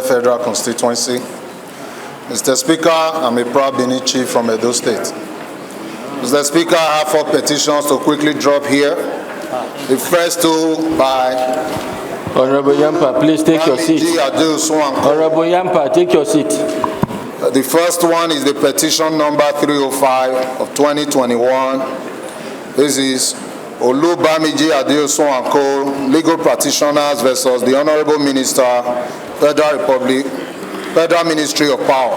Agege Federal Constituency. Mr. Speaker, I'm a proud Benin chief from Edo State. Mr. Speaker, I have 4 petitions to quickly drop here. The first 2 by Honorable Yampa, please take your seat. Honorable Yampa, take your seat. The first one is the petition number 305 of 2021. This is Olubamiji Adeosun and Co. Legal Practitioners versus the Honorable Minister, Federal Ministry of Power.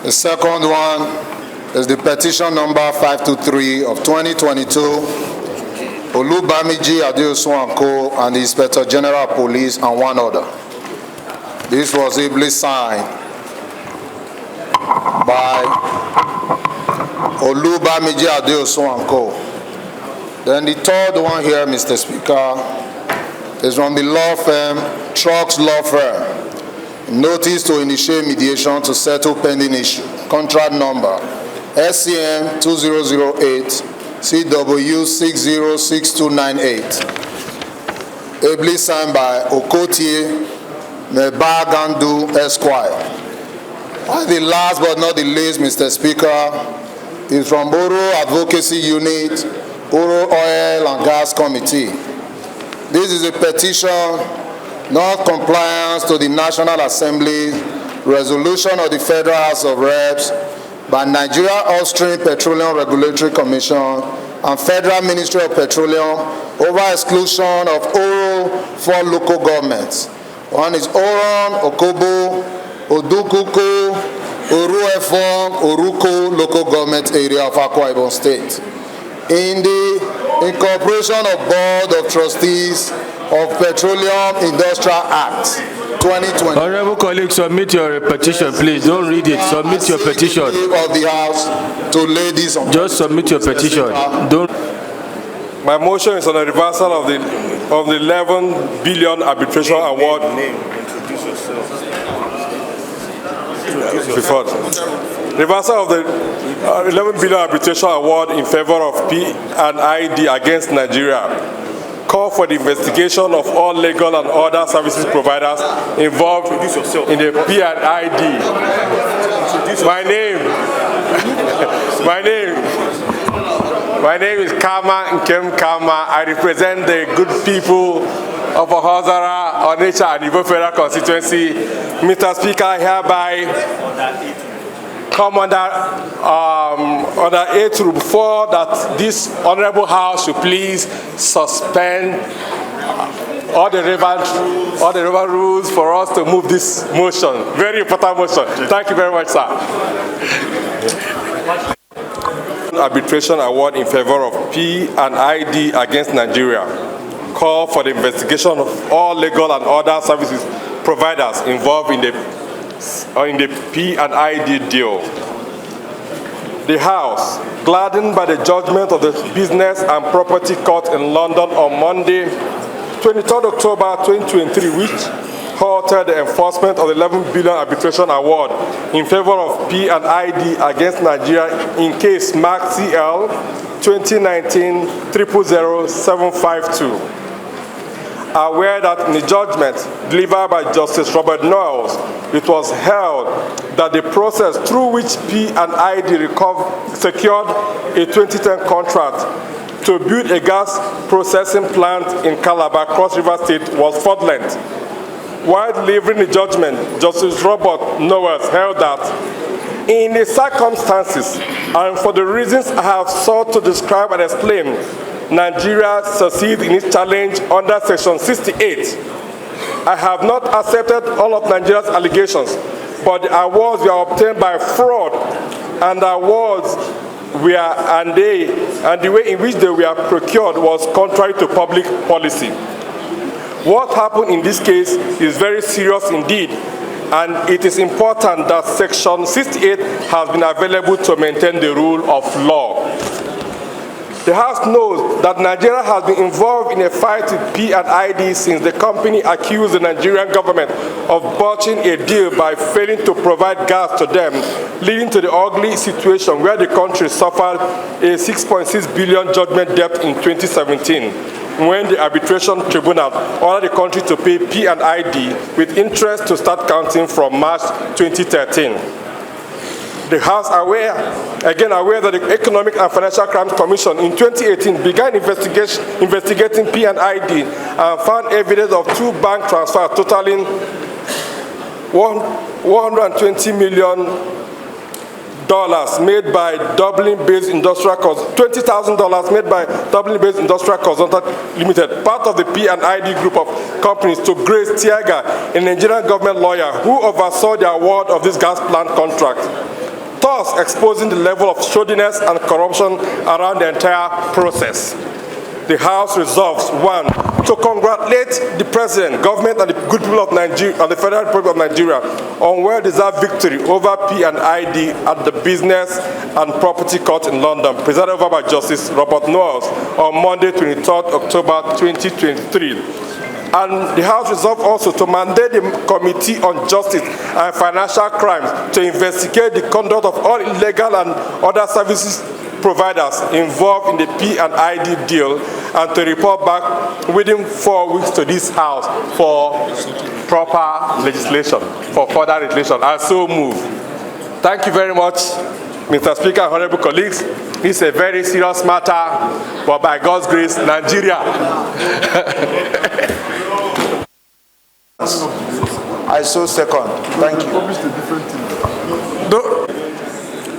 The second one is the petition number 523 of 2022. Olubamiji Adeosun and Co. and the Inspector General of Police and one other. This was ably signed by Olubamiji Adeosun and Co. Then the third one here, Mr. Speaker, is from the law firm, Trucks Law Firm. Notice to initiate mediation to settle pending issue. Contract number SCM 2008 CW 606298. Ably signed by Okotie Mebagandu Esquire. And the last but not the least, Mr. Speaker, is from Oro Advocacy Unit, Oro Oil and Gas Committee. This is a petition, not compliance to the National Assembly resolution of the Federal House of Reps by Nigeria Upstream Petroleum Regulatory Commission and Federal Ministry of Petroleum over exclusion of Oro 4 local governments. One is Oron, Okobo, Odukuku, Oruefong, Oruko local government area of Akwa Ibom State. In the incorporation of Board of Trustees of Petroleum Industrial Act 2020. Honorable colleagues, submit your petition, please. Don't read it. Submit your petition. Of the House to lay this on. Just submit your petition. Don't. My motion is on the reversal of the 11 billion arbitration award. Introduce yourself. Before reversal of the 11 billion arbitration award in favor of P&ID against Nigeria. Call for the investigation of all legal and other services providers involved in the P&ID. My name is Kama Nkem Kama. I represent the good people of Ohazara, Onitsha, and Ibo Federal Constituency. Mr. Speaker, I hereby come under 8 Rule 4 that this Honorable House should please suspend all the relevant rules for us to move this motion. Very important motion. Thank you very much, sir. Arbitration award in favor of P&ID against Nigeria. Call for the investigation of all legal and other services providers involved in the P&ID deal. The House, gladdened by the judgment of the Business and Property Court in London on Monday, 23rd October 2023, which halted the enforcement of the 11 billion arbitration award in favor of P&ID against Nigeria in case Mark CL 2019-000752. Aware that in the judgment delivered by Justice Robert Noels, it was held that the process through which P&ID secured a 2010 contract to build a gas processing plant in Calabar, Cross River State was fraudulent. While delivering the judgment, Justice Robert Noels held that in the circumstances and for the reasons I have sought to describe and explain, Nigeria succeeded in its challenge under Section 68. I have not accepted all of Nigeria's allegations, but the awards were obtained by fraud, and the awards and the way in which they were procured was contrary to public policy. What happened in this case is very serious indeed, and it is important that Section 68 has been available to maintain the rule of law. The House knows that Nigeria has been involved in a fight with P&ID since the company accused the Nigerian government of botching a deal by failing to provide gas to them, leading to the ugly situation where the country suffered a 6.6 billion judgment debt in 2017. when the arbitration tribunal ordered the country to pay P&ID with interest to start counting from March 2013. The House aware that the Economic and Financial Crimes Commission in 2018 began investigating P&ID and found evidence of 2 bank transfers totaling $120 million made by Dublin-based industrial $20,000 made by Dublin-based industrial consultant limited, part of the P&ID group of companies, to Grace Tiaga, a Nigerian government lawyer who oversaw the award of this gas plant contract, thus exposing the level of shoddiness and corruption around the entire process. The House resolves, 1, to congratulate the President, government, and the good people of Nigeria, and the Federal Republic of Nigeria, on well-deserved victory over P&ID at the Business and Property Court in London, presided over by Justice Robert Knowles on Monday, 23rd October 2023. And the House resolved also to mandate the Committee on Justice and Financial Crimes to investigate the conduct of all illegal and other services providers involved in the P&ID deal and to report back within 4 weeks to this House for proper legislation, for further legislation. I so move. Thank you very much, Mr. Speaker and honorable colleagues. This is a very serious matter, but by God's grace, Nigeria. I so second. Thank you.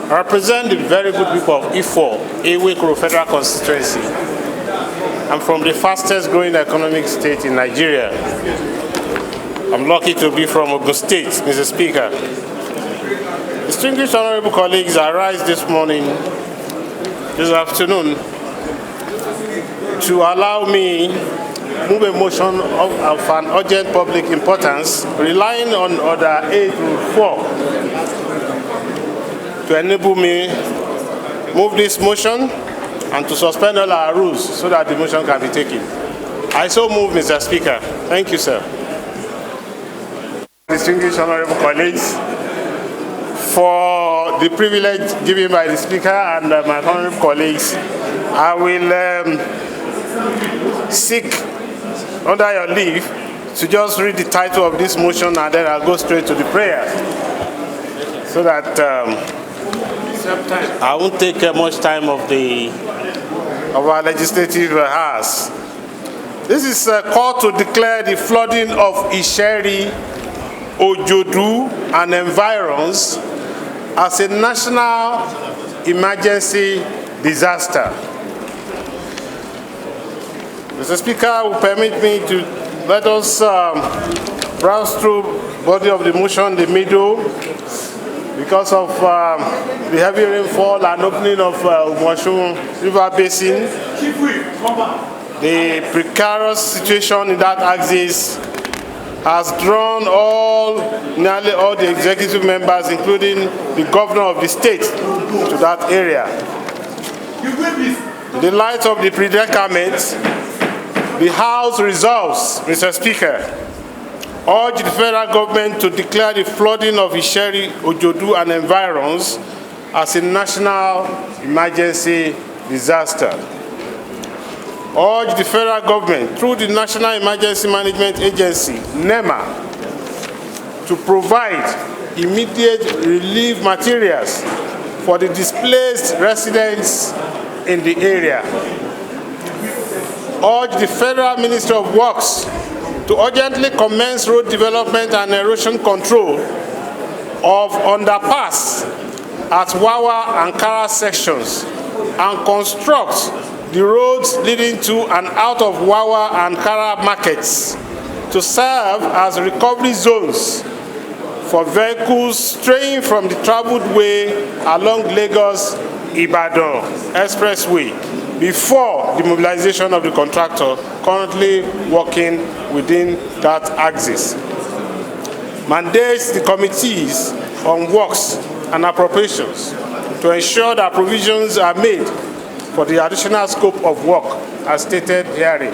I represent the very good people of Ifo, Ewekoro Federal Constituency. I'm from the fastest growing economic state in Nigeria. I'm lucky to be from Ogun State, Mr. Speaker. Distinguished honorable colleagues, I rise this afternoon, to allow me move a motion of an urgent public importance, relying on Order 8-4, to enable me move this motion and to suspend all our rules so that the motion can be taken. I so move, Mr. Speaker. Thank you, sir. Distinguished honorable colleagues, for the privilege given by the Speaker and my honorable colleagues, I will seek, under your leave, to just read the title of this motion and then I'll go straight to the prayer, so that I won't take much time of our legislative house. This is a call to declare the flooding of Isheri, Ojodu, and environs as a national emergency disaster. Mr. Speaker, will permit me to let us browse through body of the motion, the middle, because of the heavy rainfall and opening of Ogun River Basin. The precarious situation in that axis has drawn nearly all the executive members, including the governor of the state, to that area. In the light of the predicament, the House resolves, Mr. Speaker, urge the federal government to declare the flooding of Isheri, Ojodu, and environs as a national emergency disaster. Urge the federal government, through the National Emergency Management Agency, NEMA, to provide immediate relief materials for the displaced residents in the area. Urge the Federal Ministry of Works to urgently commence road development and erosion control of underpass at Wawa and Kara sections and construct the roads leading to and out of Wawa and Kara markets to serve as recovery zones for vehicles straying from the traveled way along Lagos-Ibadan Expressway before the mobilization of the contractor currently working within that axis. Mandates the committees on works and appropriations to ensure that provisions are made for the additional scope of work as stated herein.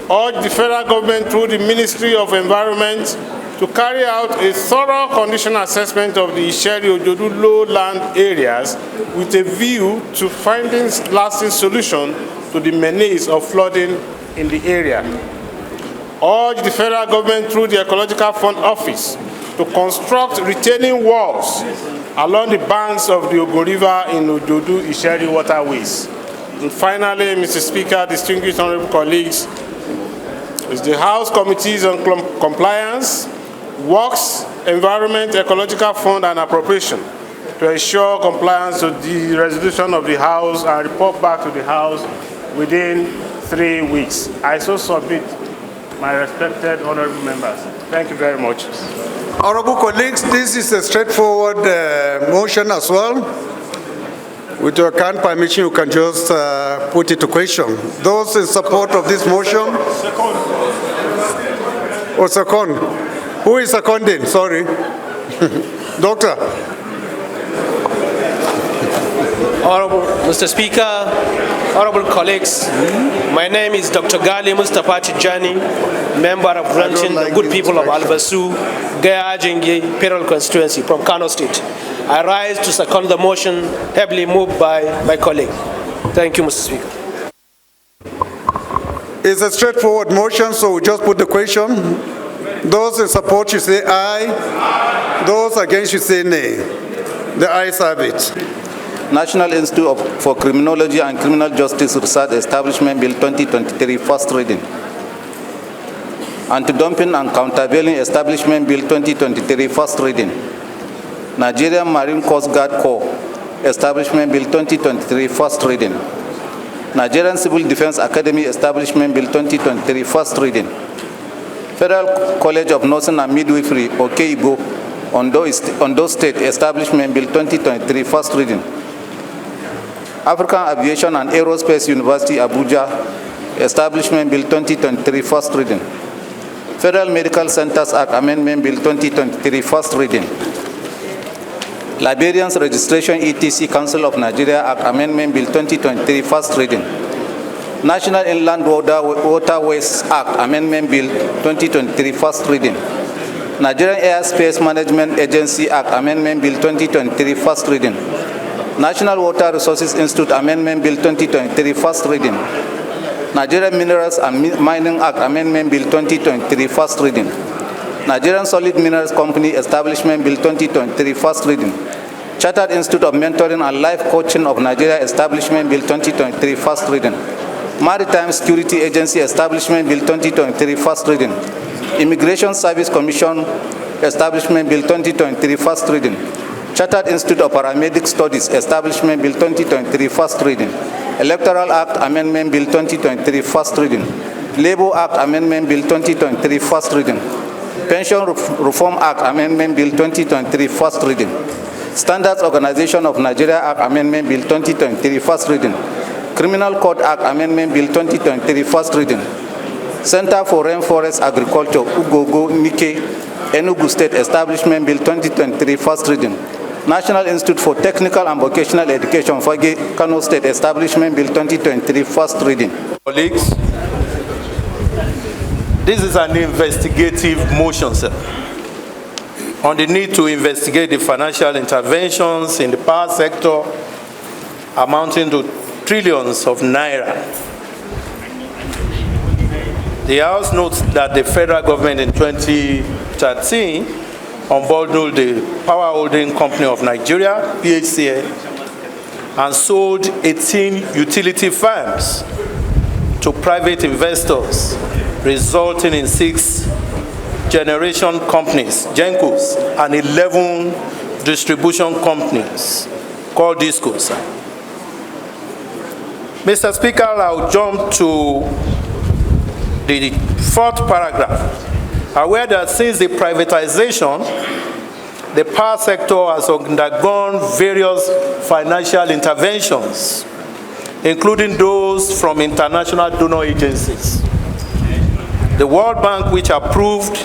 Urge the federal government through the Ministry of Environment to carry out a thorough condition assessment of the Isheri Ojodu lowland areas with a view to finding lasting solution to the menace of flooding in the area. Urge the federal government through the Ecological Fund Office to construct retaining walls along the banks of the Ogun River in Ojodu-Isheri waterways. And finally, Mr. Speaker, distinguished honorable colleagues, is the House Committees on Compliance, Works, Environment, Ecological Fund and Appropriation to ensure compliance with the resolution of the House and report back to the House within 3 weeks. I so submit, my respected honorable members. Thank you very much. Honorable colleagues, this is a straightforward motion as well. With your kind permission, you can just put it to question. Those in support of this motion? Second. Oh, second. Who is seconding? Sorry. Doctor. Honorable Mr. Speaker, honorable colleagues, my name is Dr. Gali Mustafa Tijani, member of Ranching the Good People of Albasu, Gaya Jingi, Payroll Constituency from Kano State. I rise to second the motion heavily moved by my colleague. Thank you, Mr. Speaker. It's a straightforward motion, so we just put the question. Those in support, you say aye. Those against, you say nay. The ayes have it. National Institute for Criminology and Criminal Justice Research Establishment Bill 2023, first reading. Anti-Dumping and Countervailing Establishment Bill 2023, first reading. Nigerian Marine Coast Guard Corps Establishment Bill 2023, first reading. Nigerian Civil Defense Academy Establishment Bill 2023, first reading. Federal College of Nursing and Midwifery, Okeibo, Ondo State Establishment Bill 2023, first reading. African Aviation and Aerospace University, Abuja Establishment Bill 2023, first reading. Federal Medical Centers Act Amendment Bill 2023, first reading. Liberians Registration ETC Council of Nigeria Act Amendment Bill 2023, first reading. National Inland Waterways Act Amendment Bill 2023, first reading. Nigerian Airspace Management Agency Act Amendment Bill 2023, first reading. National Water Resources Institute Amendment Bill 2023, first reading. Nigerian Minerals and Mining Act Amendment Bill 2023, first reading. Nigerian Solid Minerals Company Establishment Bill 2023, first reading. Chartered Institute of Mentoring and Life Coaching of Nigeria Establishment Bill 2023, first reading. Maritime Security Agency Establishment Bill 2023, first reading. Immigration Service Commission Establishment Bill 2023, first reading. Chartered Institute of Paramedic Studies Establishment Bill 2023, first reading. Electoral Act Amendment Bill 2023, first reading. Labor Act Amendment Bill 2023, first reading. Pension Reform Act Amendment Bill 2023, first reading. Standards Organization of Nigeria Act Amendment Bill 2023, first reading. Criminal Code Act Amendment Bill 2023, first reading. Center for Rainforest Agriculture, Ugogo, Nike, Enugu State Establishment Bill 2023, first reading. National Institute for Technical and Vocational Education, Fage, Kano State Establishment Bill 2023, first reading. Colleagues, this is an investigative motion, sir, on the need to investigate the financial interventions in the power sector amounting to trillions of naira. The House notes that the federal government in 2013 unbundled the Power Holding Company of Nigeria, PHCN, and sold 18 utility firms to private investors, resulting in 6 generation companies, GENCOs, and 11 distribution companies called DISCOs. Mr. Speaker, I'll jump to the 4th paragraph. Aware that since the privatization, the power sector has undergone various financial interventions, including those from international donor agencies. The World Bank, which approved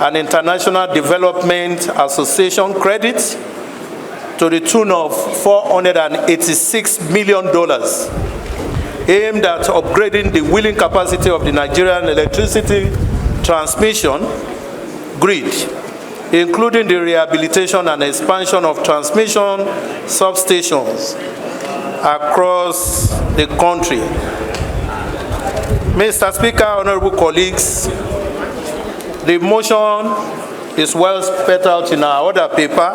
an International Development Association credit to the tune of $486 million, aimed at upgrading the wheeling capacity of the Nigerian electricity transmission grid, including the rehabilitation and expansion of transmission substations across the country Mr. Speaker, honorable colleagues, the motion is well spelled out in our order paper.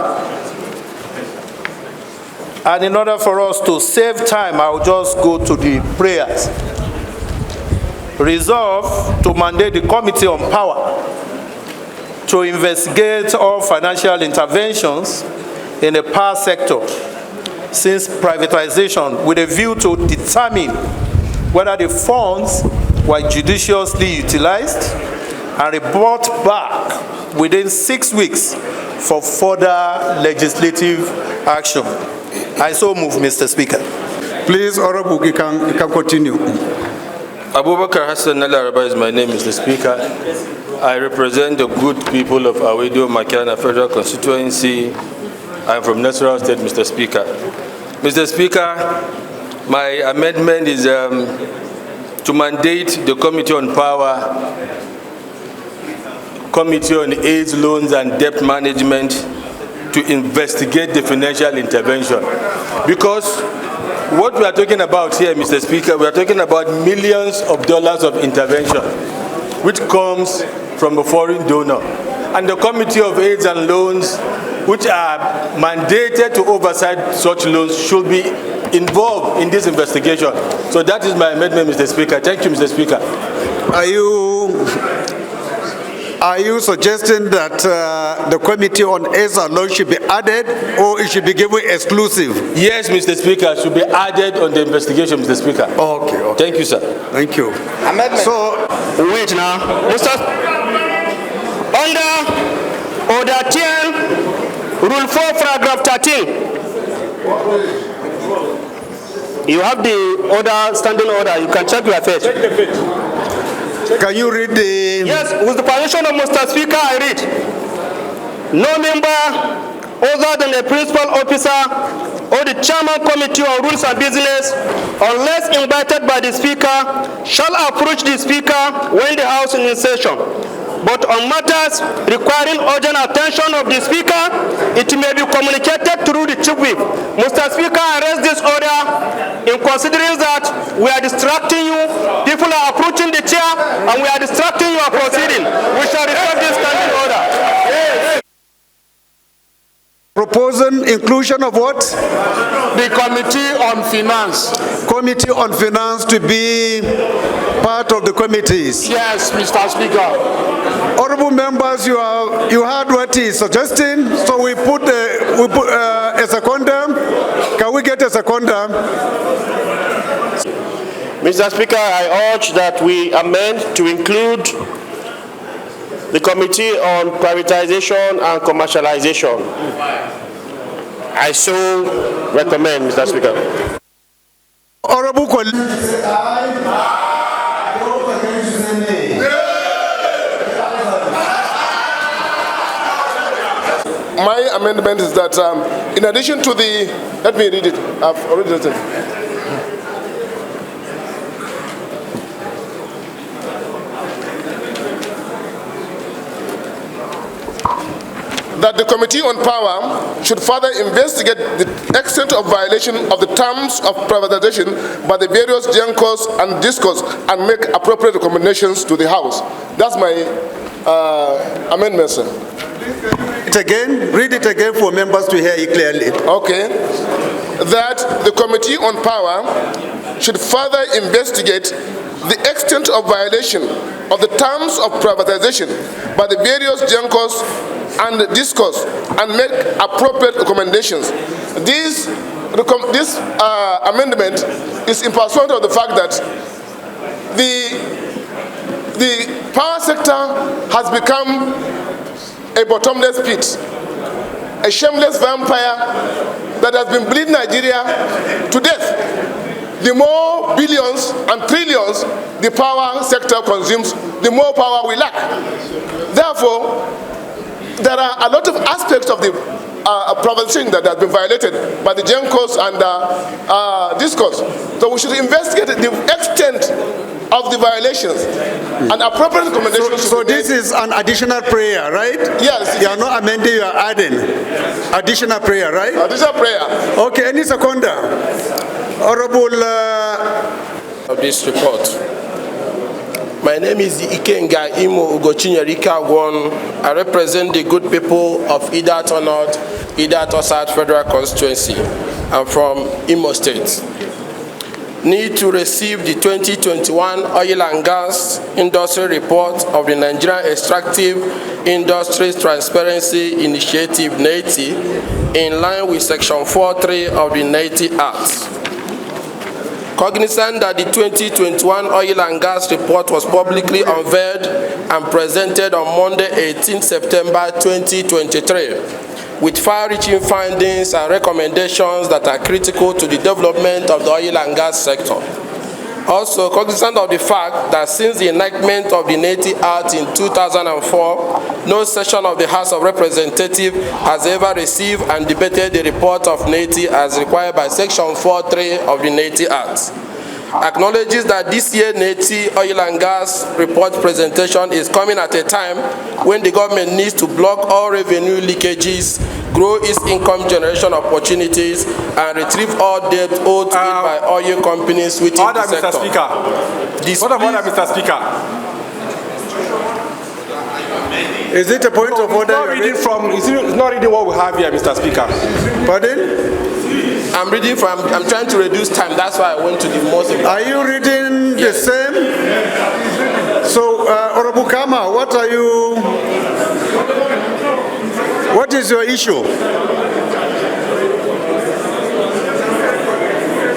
And in order for us to save time, I'll just go to the prayers. Resolve to mandate the Committee on Power to investigate all financial interventions in the power sector since privatization with a view to determine whether the funds were judiciously utilized and report back within 6 weeks for further legislative action. I so move, Mr. Speaker. Please, Honorable, you can continue. Abubakar Hassan Nalaraba is my name, Mr. Speaker. I represent the good people of Awedio Makiana Federal Constituency. I'm from Nasarawa State, Mr. Speaker. Mr. Speaker, my amendment is to mandate the Committee on Power, Committee on AIDS, Loans and Debt Management to investigate the financial intervention. Because what we are talking about here, Mr. Speaker, we are talking about millions of dollars of intervention, which comes from a foreign donor. And the Committee of AIDS and Loans, which are mandated to oversight such loans, should be involved in this investigation. So that is my amendment, Mr. Speaker. Thank you, Mr. Speaker. Are you suggesting that the Committee on AIDS and Loans should be added, or it should be given exclusive? Yes, Mr. Speaker, it should be added on the investigation, Mr. Speaker. Okay. Thank you, sir. Thank you. Amendment. So, wait now. Under Order 10, Rule 4, Paragraph 13. You have the order, standing order. You can check your face. Check the page. Can you read the... Yes, with the permission of Mr. Speaker, I read. No member other than the principal officer or the chairman committee on rules and business, unless invited by the speaker, shall approach the speaker when the house is in session. But on matters requiring urgent attention of the speaker, it may be communicated through the chief whip. Mr. Speaker, I raise this order in considering that we are distracting you, people are approaching the chair, and we are distracting your proceeding. We shall respect this standing order. Yes. Proposing inclusion of what? The Committee on Finance. Committee on Finance to be part of the committees. Yes, Mr. Speaker. Honorable members, you heard what he's suggesting, so we put a secondum. Can we get a secondum? Mr. Speaker, I urge that we amend to include the Committee on Privatization and Commercialization. I so recommend, Mr. Speaker. Honorable colleagues. My amendment is that in addition to the, let me read it, I've already written. That the Committee on Power should further investigate the extent of violation of the terms of privatization by the various GENCOs and DISCOs and make appropriate recommendations to the House. That's my amendment, sir. Read it again for members to hear it clearly. Okay. That the Committee on Power should further investigate the extent of violation of the terms of privatization by the various GENCOs and DISCOs and make appropriate recommendations. This amendment is in pursuit of the fact that the power sector has become a bottomless pit, a shameless vampire that has been bleeding Nigeria to death. The more billions and trillions the power sector consumes, the more power we lack. Therefore, there are a lot of aspects of the privatization that has been violated by the GENCOs and DISCOs. So we should investigate the extent of the violations and appropriate recommendations. So this is an additional prayer, right? Yes. You are not amending, you are adding. Additional prayer, right? Additional prayer. Okay, any seconder? Honorable... Of this report. My name is Ikenga Imo Ugochinyerika Gwon. I represent the good people of Idato North, Idato South Federal Constituency. I'm from Imo State. Need to receive the 2021 Oil and Gas Industry Report of the Nigerian Extractive Industries Transparency Initiative, NETI, in line with Section 4.3 of the NETI Act. Cognizant that the 2021 Oil and Gas Report was publicly unveiled and presented on Monday, 18 September 2023, with far-reaching findings and recommendations that are critical to the development of the oil and gas sector. Also, cognizant of the fact that since the enactment of the NETI Act in 2004, no session of the House of Representatives has ever received and debated the report of NETI as required by Section 4.3 of the NETI Act. Acknowledges that this year NETI Oil and Gas Report presentation is coming at a time when the government needs to block all revenue leakages, grow its income generation opportunities, and retrieve all debt owed to it by oil companies within the sector. Mr. Speaker. Order, Mr. Speaker. Is it a point of order? It's not reading what we have here, Mr. Speaker. Pardon? I'm reading from, I'm trying to reduce time, that's why I went to the most important. Are you reading the same? So, Honorable Kama, what is your issue?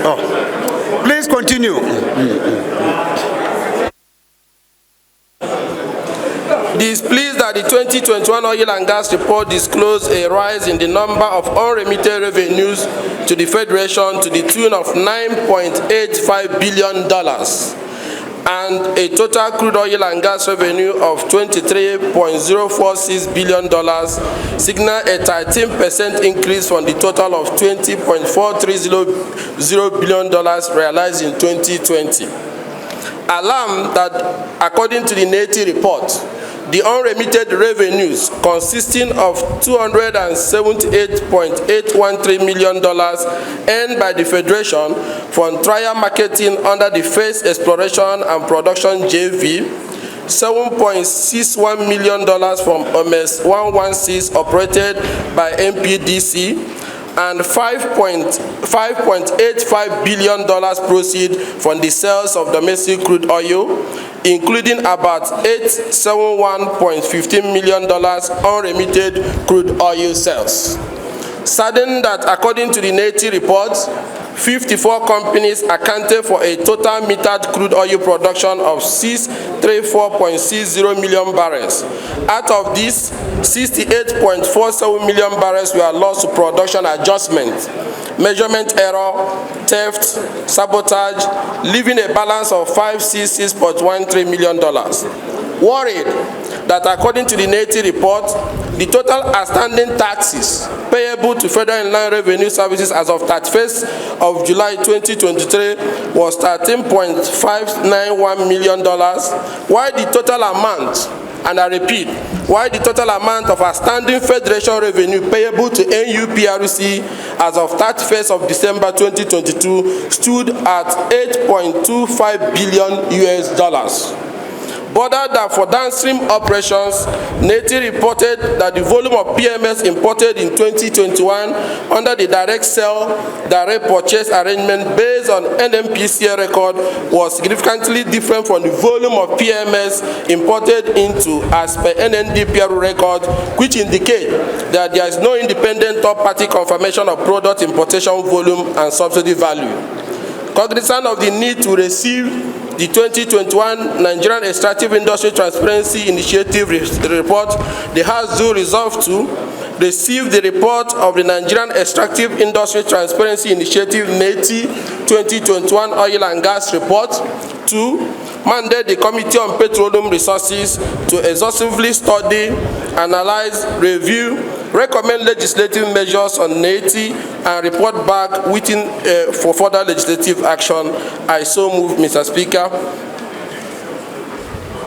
Oh, please continue. Displeased that the 2021 Oil and Gas Report disclosed a rise in the number of unremitted revenues to the Federation to the tune of $9.85 billion and a total crude oil and gas revenue of $23.046 billion, signal a 13% increase from the total of $20.430 billion realized in 2020. Alarm that, according to the NETI report, the unremitted revenues consisting of $278.813 million earned by the Federation from trial marketing under the First Exploration and Production JV, $7.61 million from OMS 116 operated by MPDC, and $5.85 billion proceeds from the sales of domestic crude oil, including about $871.15 million unremitted crude oil sales. Saddened that according to the NETI report, 54 companies accounted for a total metered crude oil production of 634.60 million barrels. Out of this, 68.47 million barrels were lost to production adjustment, measurement error, theft, sabotage, leaving a balance of $566.13 million. Worried that according to the NETI report, the total outstanding taxes payable to Federal Inland Revenue Services as of 31st of July 2023 was $13.591 million, while the total amount, and I repeat, while the total amount of outstanding Federation revenue payable to NUPRC as of 31st of December 2022 stood at $8.25 billion US. Bothered that for downstream operations, NETI reported that the volume of PMS imported in 2021 under the direct sale, direct purchase arrangement based on NMPCA record was significantly different from the volume of PMS imported into as per NNDPR record, which indicate that there is no independent third-party confirmation of product importation volume and subsidy value. Cognizant of the need to receive the 2021 Nigerian Extractive Industry Transparency Initiative report, the House do resolve to receive the report of the Nigerian Extractive Industry Transparency Initiative NETI 2021 Oil and Gas Report. 2. Mandate the Committee on Petroleum Resources to exhaustively study, analyze, review, recommend legislative measures on NETI and report back for further legislative action. I so move, Mr. Speaker.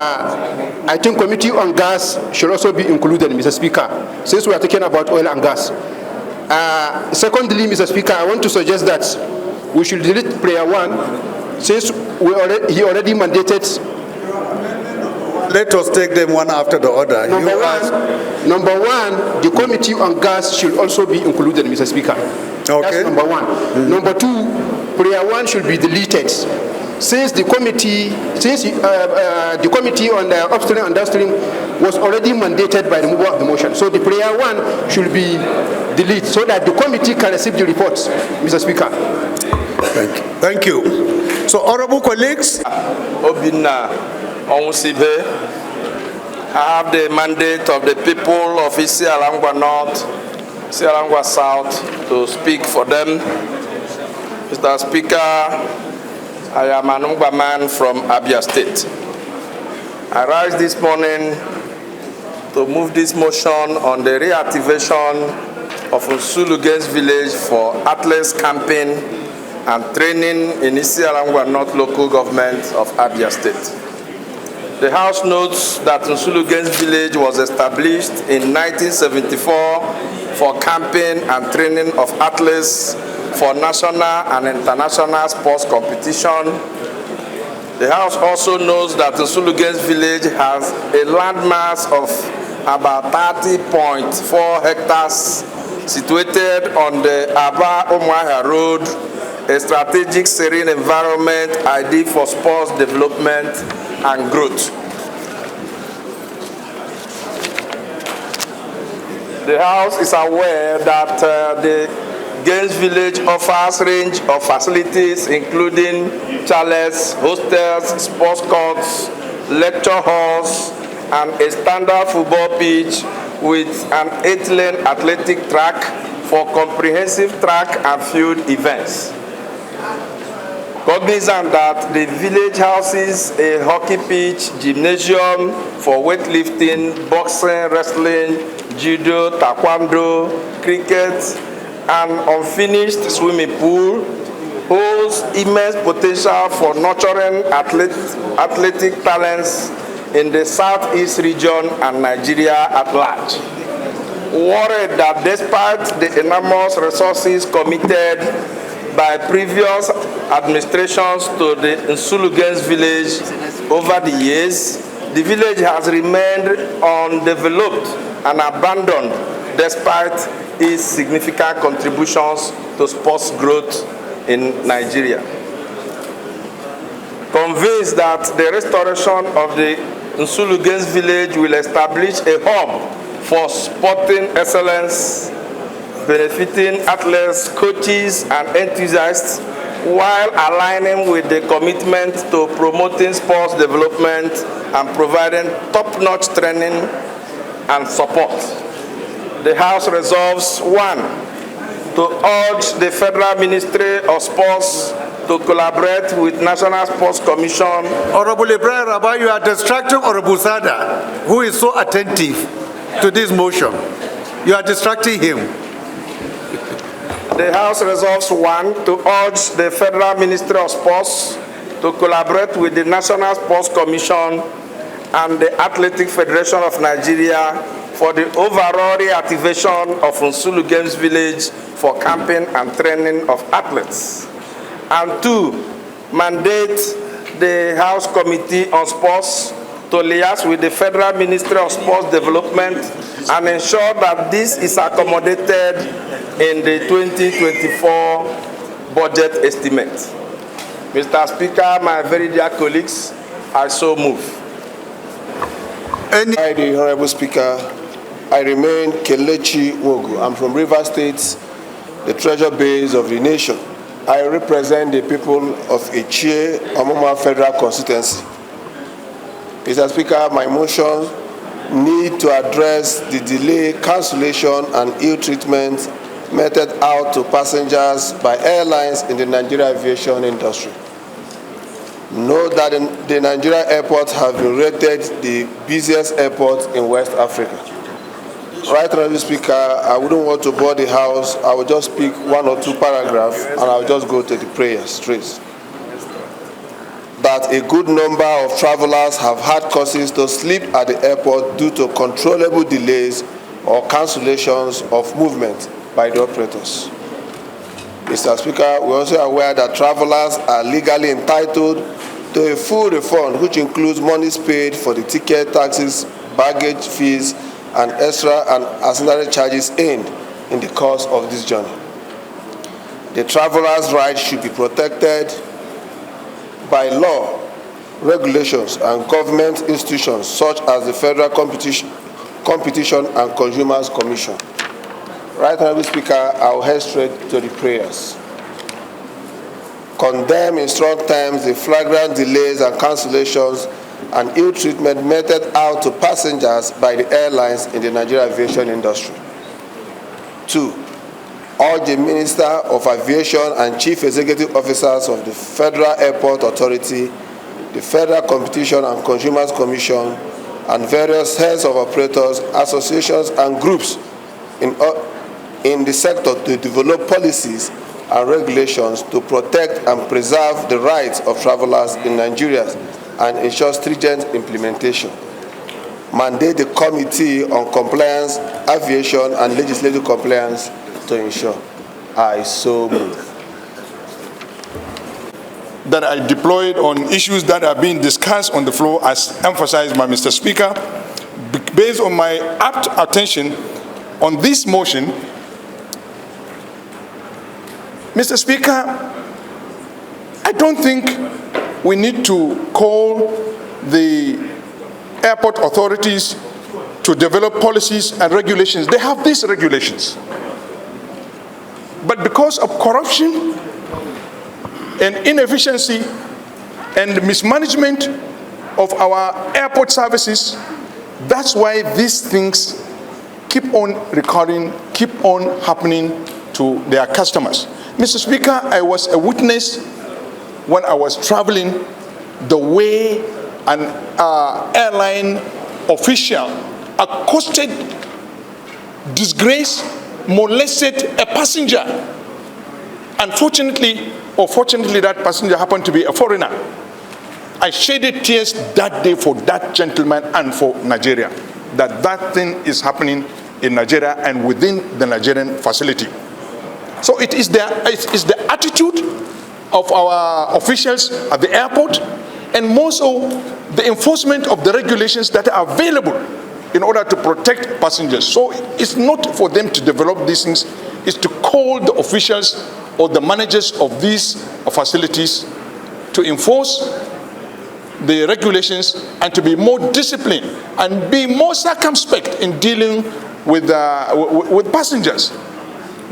I think Committee on Gas should also be included, Mr. Speaker, since we are talking about oil and gas. Secondly, Mr. Speaker, I want to suggest that we should delete prayer 1, since he already mandated Let us take them one after the other. Number one, the Committee on Gas should also be included, Mr. Speaker. Okay. That's number one. Number two, prayer one should be deleted. Since the committee on the upstream and downstream was already mandated by the mover of the motion, so the prayer one should be deleted so that the committee can receive the reports, Mr. Speaker. Thank you. So, honorable colleagues, Obina Onsibe, I have the mandate of the people of Isialangwa North, Isialangwa South to speak for them. Mr. Speaker, I am an Ungwa man from Abia State. I rise this morning to move this motion on the reactivation of Nsulugens village for athletics camping and training in Isialangwa North local government of Abia State. The House notes that Nsulugens village was established in 1974 for camping and training of athletes for national and international sports competition. The House also knows that Nsulugens village has a landmass of about 30.4 hectares situated on the Aba-Umuahia Road, a strategic serene environment ideal for sports development and growth. The House is aware that the Gens Village offers a range of facilities including chalets, hostels, sports courts, lecture halls, and a standard football pitch with an 8-lane athletic track for comprehensive track and field events. Cognizant that the village houses a hockey pitch, gymnasium for weightlifting, boxing, wrestling, judo, taekwondo, cricket, and unfinished swimming pool, holds immense potential for nurturing athletic talents in the southeast region and Nigeria at large. Worried that despite the enormous resources committed by previous administrations to the Nsulugens village over the years, the village has remained undeveloped and abandoned despite its significant contributions to sports growth in Nigeria. Convinced that the restoration of the Nsulugens village will establish a hub for sporting excellence, benefiting athletes, coaches, and enthusiasts, while aligning with the commitment to promoting sports development and providing top-notch training and support. The House resolves, 1, to urge the Federal Ministry of Sports to collaborate with National Sports Commission. Honorable Ibrahim Rabah, you are distracting Honorable Sada, who is so attentive to this motion. You are distracting him. The House resolves, 1, to urge the Federal Ministry of Sports to collaborate with the National Sports Commission and the Athletic Federation of Nigeria for the overall reactivation of Nsulugens village for camping and training of athletes. And 2, mandate the House Committee on Sports to liaise with the Federal Ministry of Sports Development and ensure that this is accommodated in the 2024 budget estimate. Mr. Speaker, my very dear colleagues, I so move. The Honorable Speaker, I remain Kelechi Wogu. I'm from Rivers State, the treasure base of the nation. I represent the people of Echie, Omoma Federal Constituency. Mr. Speaker, my motion need to address the delay, cancellation, and ill treatment meted out to passengers by airlines in the Nigerian aviation industry. Note that the Nigeria airports have been rated the busiest airport in West Africa. Right, Honorable Speaker, I wouldn't want to bore the House. I will just speak 1 or 2 paragraphs and I will just go to the prayer straight. That a good number of travelers have had causes to sleep at the airport due to controllable delays or cancellations of movement by the operators. Mr. Speaker, we're also aware that travelers are legally entitled to a full refund, which includes monies paid for the ticket, taxes, baggage fees, and extra and ancillary charges earned in the course of this journey. The traveler's rights should be protected by law, regulations, and government institutions such as the Federal Competition and Consumers Commission. Right Honourable Speaker, I will head straight to the prayers. Condemn in strong terms the flagrant delays and cancellations and ill treatment meted out to passengers by the airlines in the Nigerian aviation industry. 2. Urge the Minister of Aviation and Chief Executive Officers of the Federal Airport Authority, the Federal Competition and Consumers Commission, and various heads of operators, associations, and groups in the sector to develop policies and regulations to protect and preserve the rights of travelers in Nigeria and ensure stringent implementation. Mandate the Committee on Compliance, Aviation, and Legislative Compliance to ensure. I so move. That I deployed on issues that are being discussed on the floor, as emphasized by Mr. Speaker. Based on my apt attention on this motion, Mr. Speaker, I don't think we need to call the airport authorities to develop policies and regulations. They have these regulations. But because of corruption and inefficiency and mismanagement of our airport services, that's why these things keep on recurring, keep on happening to their customers. Mr. Speaker, I was a witness when I was traveling the way an airline official accosted, disgraced, molested a passenger. Unfortunately, or fortunately, that passenger happened to be a foreigner. I shedded tears that day for that gentleman and for Nigeria, that thing is happening in Nigeria and within the Nigerian facility. So it is the attitude of our officials at the airport, and more so the enforcement of the regulations that are available in order to protect passengers. So it's not for them to develop these things, it's to call the officials or the managers of these facilities to enforce the regulations and to be more disciplined and be more circumspect in dealing with passengers,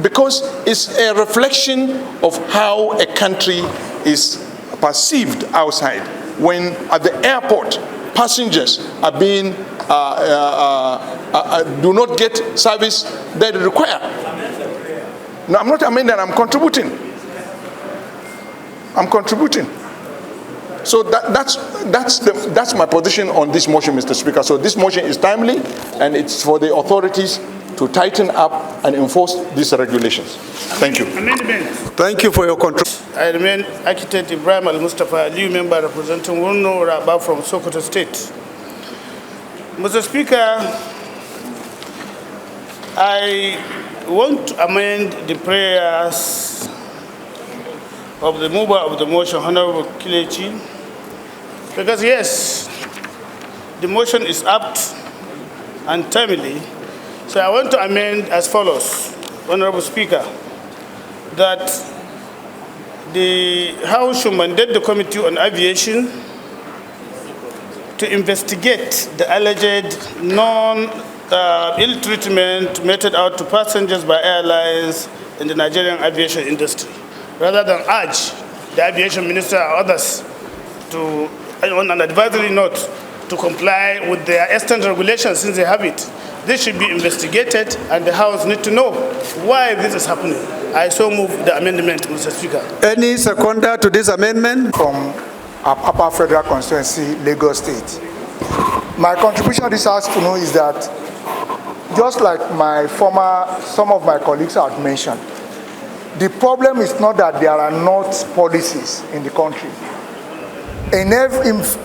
because it's a reflection of how a country is perceived outside when at the airport passengers are being do not get service that they require. Now, I'm not amending, I'm contributing. I'm contributing. So that's my position on this motion, Mr. Speaker. So this motion is timely, and it's for the authorities to tighten up and enforce these regulations. Thank you. Amendment. Thank you for your contribution. I remain Architect Ibrahim Al-Mustafa Ali, member representing Wurno Rabba from Sokoto State. Mr. Speaker, I want to amend the prayers of the mover of the motion, Honorable Kilechi, because yes, the motion is apt and timely. So I want to amend as follows, Honorable Speaker, that the House should mandate the Committee on Aviation to investigate the alleged ill treatment meted out to passengers by airlines in the Nigerian aviation industry, rather than urge the aviation minister or others to, on an advisory note, to comply with their extant regulations since they have it. This should be investigated, and the House need to know why this is happening. I so move the amendment, Mr. Speaker. Any seconder to this amendment? From our Upper Federal Constituency, Lagos State. My contribution to this afternoon is that, just like some of my colleagues have mentioned, the problem is not that there are not policies in the country. In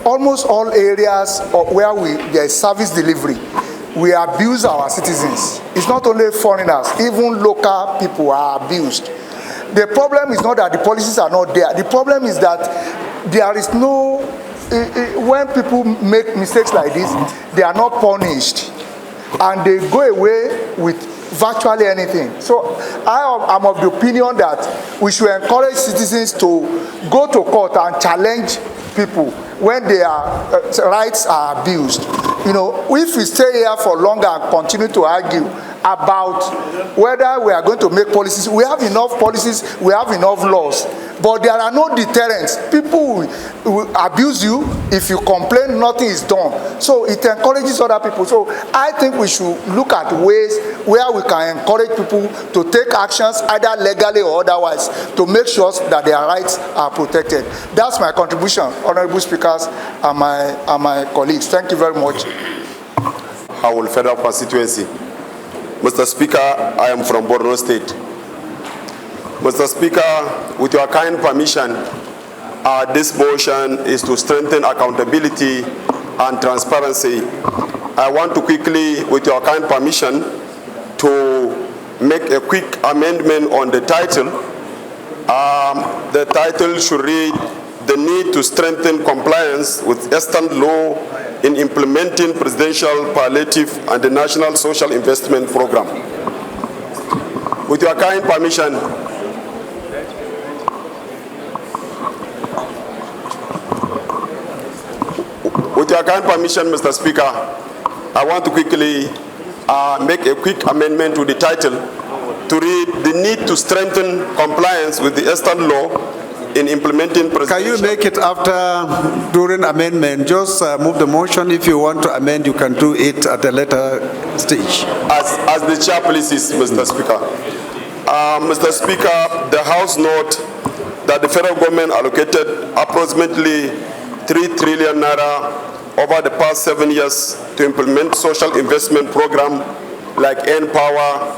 almost all areas where there is service delivery, we abuse our citizens. It's not only foreigners, even local people are abused. The problem is not that the policies are not there. The problem is that there is no, when people make mistakes like this, they are not punished and they go away with virtually anything. So I am of the opinion that we should encourage citizens to go to court and challenge people when their rights are abused. You know, if we stay here for longer and continue to argue about whether we are going to make policies, we have enough policies, we have enough laws, but there are no deterrents. People will abuse you. If you complain, nothing is done. So it encourages other people. So I think we should look at ways where we can encourage people to take actions, either legally or otherwise, to make sure that their rights are protected. That's my contribution, honorable speakers and my colleagues. Thank you very much. Howell Federal Constituency. Mr. Speaker, I am from Borno State. Mr. Speaker, with your kind permission, this motion is to strengthen accountability and transparency. I want to quickly, with your kind permission, to make a quick amendment on the title. The title should read, "The need to strengthen compliance with extant law in implementing presidential palliative and the National Social Investment Program." With your kind permission, Mr. Speaker, I want to quickly make a quick amendment to the title to read, "The need to strengthen compliance with the extant law in implementing presidential..." Can you make it after, during amendment? Just move the motion. If you want to amend, you can do it at a later stage. As the chair pleases, Mr. Speaker. Mr. Speaker, the House note that the federal government allocated approximately 3 trillion naira over the past 7 years to implement social investment program like N-Power,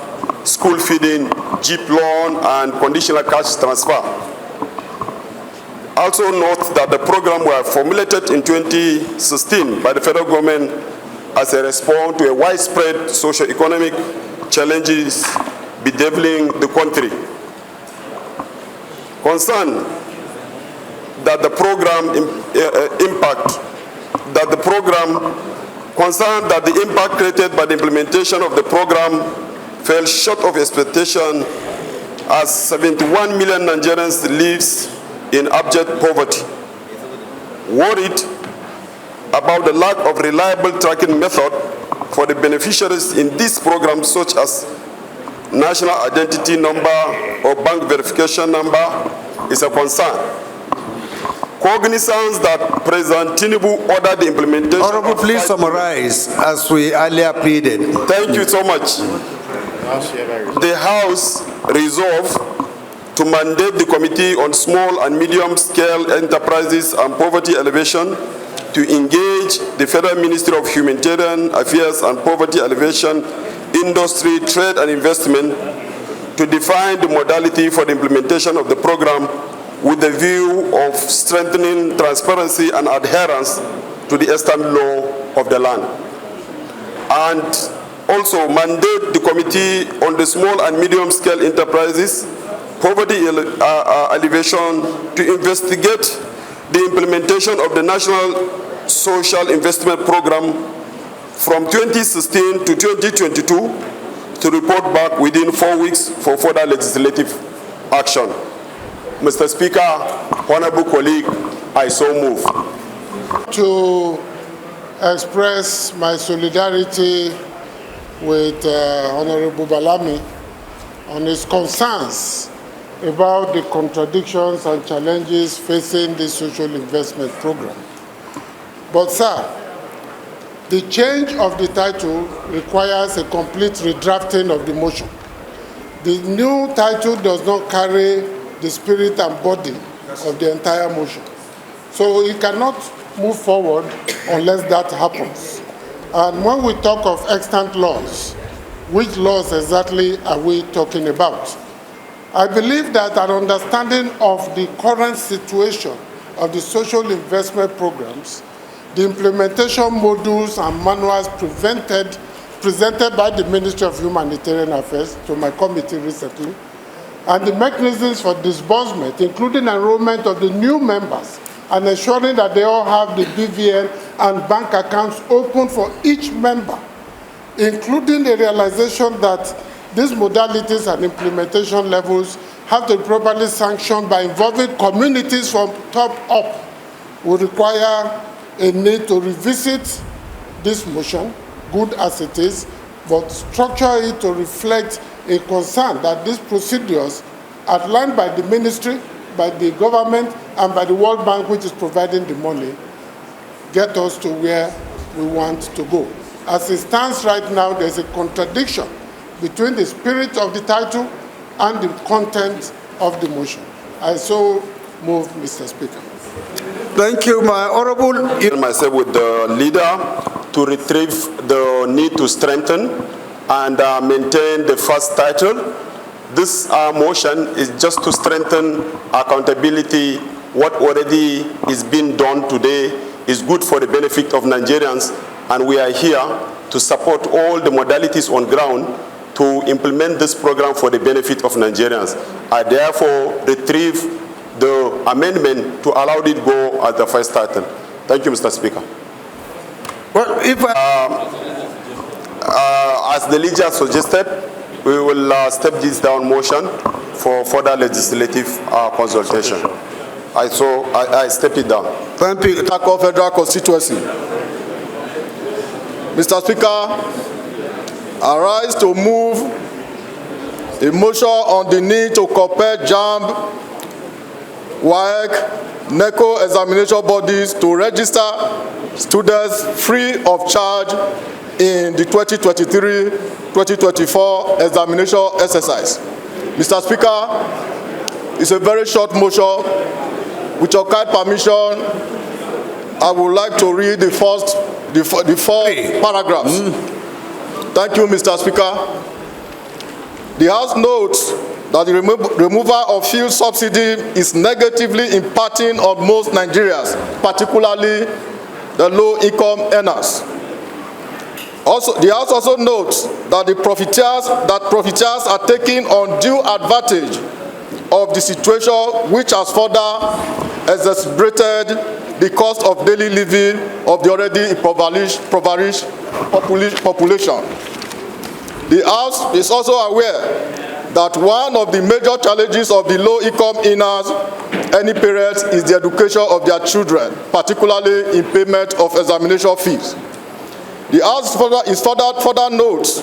school feeding, JIP loan, and conditional cash transfer. Also note that the program were formulated in 2016 by the federal government as a response to a widespread socio-economic challenges bedeviling the country. Concerned that the program impact created by the implementation of the program fell short of expectation, as 71 million Nigerians lives in abject poverty. Worried about the lack of reliable tracking method for the beneficiaries in this program, such as national identity number or bank verification number, is a concern. Cognizance that President Tinubu ordered the implementation... Honorable, please summarize as we earlier pleaded. Thank you so much. The House resolved to mandate the Committee on Small and Medium-Scale Enterprises and Poverty Alleviation to engage the Federal Ministry of Humanitarian Affairs and Poverty Alleviation, Industry, Trade and Investment to define the modality for the implementation of the program with the view of strengthening transparency and adherence to the extant law of the land. And also mandate the Committee on the Small and Medium-Scale Enterprises, Poverty Alleviation to investigate the implementation of the National Social Investment Program from 2016 to 2022 to report back within 4 weeks for further legislative action. Mr. Speaker, honorable colleague, I so move. To express my solidarity with Honorable Balami on his concerns about the contradictions and challenges facing the social investment program. But sir, the change of the title requires a complete redrafting of the motion. The new title does not carry the spirit and body of the entire motion. So it cannot move forward unless that happens. And when we talk of extant laws, which laws exactly are we talking about? I believe that an understanding of the current situation of the social investment programs, the implementation modules and manuals presented by the Ministry of Humanitarian Affairs to my committee recently, and the mechanisms for disbursement, including enrollment of the new members and ensuring that they all have the BVN and bank accounts open for each member, including the realization that these modalities and implementation levels have to be properly sanctioned by involving communities from top up, will require a need to revisit this motion, good as it is, but structure it to reflect a concern that these procedures outlined by the ministry, by the government, and by the World Bank, which is providing the money, get us to where we want to go. As it stands right now, there's a contradiction between the spirit of the title and the content of the motion. I so move, Mr. Speaker. Thank you, my honorable. Myself with the leader to retrieve the need to strengthen and maintain the first title. This motion is just to strengthen accountability. What already is being done today is good for the benefit of Nigerians, and we are here to support all the modalities on ground to implement this program for the benefit of Nigerians. I therefore retrieve the amendment to allow it go as the first title. Thank you, Mr. Speaker. Well, if as the leader suggested, we will step this down motion for further legislative consultation. I step it down. Thank you. Tako Federal Constituency. Mr. Speaker, I rise to move a motion on the need to compel JAMB, WAEC, NECO examination bodies to register students free of charge in the 2023-2024 examination exercise. Mr. Speaker, it's a very short motion. With your kind permission, I would like to read the four paragraphs. Thank you, Mr. Speaker. The House notes that the removal of fuel subsidy is negatively impacting on most Nigerians, particularly the low-income earners. Also, the House also notes that profiteers are taking undue advantage of the situation, which has further exacerbated the cost of daily living of the already impoverished population. The House is also aware that one of the major challenges of the low-income earners, any parents, is the education of their children, particularly in payment of examination fees. The House further notes